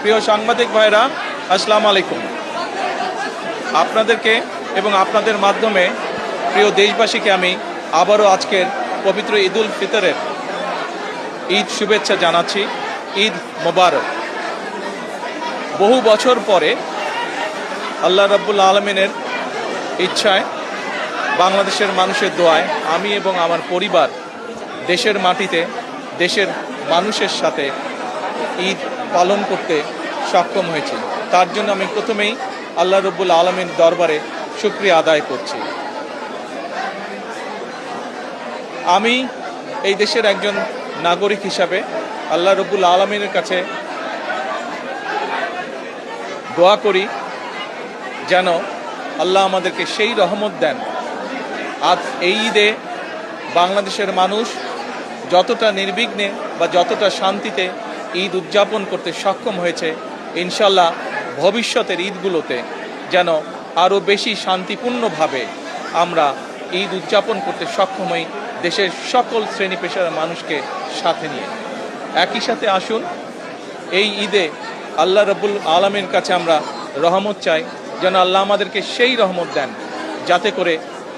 প্রিয় সাংবাদিক ভাইরা, আসসালামু আলাইকুম। আপনাদেরকে এবং আপনাদের মাধ্যমে প্রিয় দেশবাসীকে আমি আবারও আজকের পবিত্র ঈদুল ফিতরের ঈদ শুভেচ্ছা জানাচ্ছি। ঈদ মোবারক। বহু বছর পরে আল্লাহ রাব্বুল আলামিনের ইচ্ছায়, বাংলাদেশের মানুষের দোয়ায় আমি এবং আমার পরিবার দেশের মাটিতে দেশের মানুষের সাথে ঈদ পালন করতে সক্ষম হয়েছি। তার জন্য আমি প্রথমেই আল্লাহ রাব্বুল আলামিনের দরবারে শুকরিয়া আদায় করছি। আমি এই দেশের একজন নাগরিক হিসাবে আল্লাহ রাব্বুল আলামিনের কাছে দোয়া করি যেন আল্লাহ আমাদেরকে সেই রহমত দেন। আজ এই ঈদে বাংলাদেশের মানুষ যতটা নির্বিঘ্নে বা যতটা শান্তিতে ঈদ উদযাপন করতে সক্ষম হয়েছে, ইনশাল্লাহ ভবিষ্যতের ঈদগুলোতে যেন আরও বেশি শান্তিপূর্ণভাবে আমরা ঈদ উদযাপন করতে সক্ষম হই, দেশের সকল শ্রেণী পেশার মানুষকে সাথে নিয়ে। একই সাথে আসুন এই ঈদে আল্লাহ রাব্বুল আলামিনের কাছে আমরা রহমত চাই, যেন আল্লাহ আমাদেরকে সেই রহমত দেন যাতে করে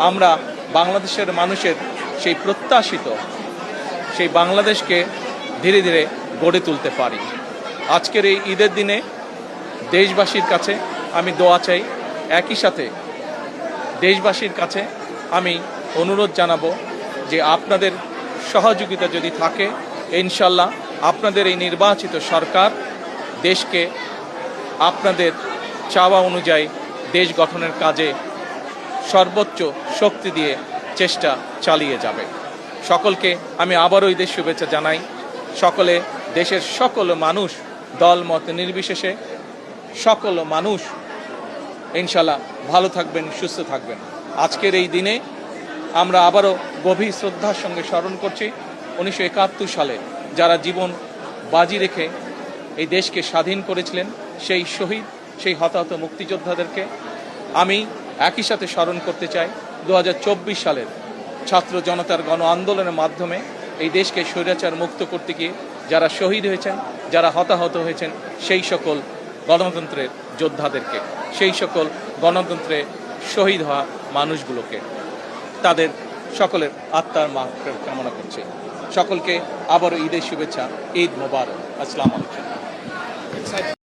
আমরা বাংলাদেশের মানুষের সেই প্রত্যাশিত সেই বাংলাদেশকে ধীরে ধীরে গড়ে তুলতে পারি। আজকের এই ঈদের দিনে দেশবাসীর কাছে আমি দোয়া চাই। একই সাথে দেশবাসীর কাছে আমি অনুরোধ জানাবো যে আপনাদের সহযোগিতা যদি থাকে, ইনশাল্লাহ আপনাদের এই নির্বাচিত সরকার দেশকে আপনাদের চাওয়া অনুযায়ী দেশ গঠনের কাজে সর্বোচ্চ শক্তি দিয়ে চেষ্টা চালিয়ে যাবে। সকলকে আমি আবারও ঈদের শুভেচ্ছা জানাই। সকলে, দেশের সকল মানুষ, দল মত নির্বিশেষে সকল মানুষ ইনশাল্লাহ ভালো থাকবেন, সুস্থ থাকবেন। আজকের এই দিনে আমরা আবারও গভীর শ্রদ্ধার সঙ্গে স্মরণ করছি 1971 সালে যারা জীবন বাজি রেখে এই দেশকে স্বাধীন করেছিলেন, সেই শহীদ, সেই হতাহত মুক্তিযোদ্ধাদেরকে আমি একই সাথে স্মরণ করতে চাই 2024 সালের ছাত্র জনতার গণ আন্দোলনের মাধ্যমে এই দেশকে স্বৈরাচার মুক্ত করতে গিয়ে যারা শহীদ হয়েছেন, যারা হতাহত হয়েছেন, সেই সকল গণতন্ত্রের যোদ্ধাদেরকে, সেই সকল গণতন্ত্রে শহীদ হওয়া মানুষগুলোকে, তাদের সকলের আত্মার মাগফিরাত কামনা করছি। সকলকে আবারও ঈদের শুভেচ্ছা। ঈদ মোবারক। আসসালামু আলাইকুম।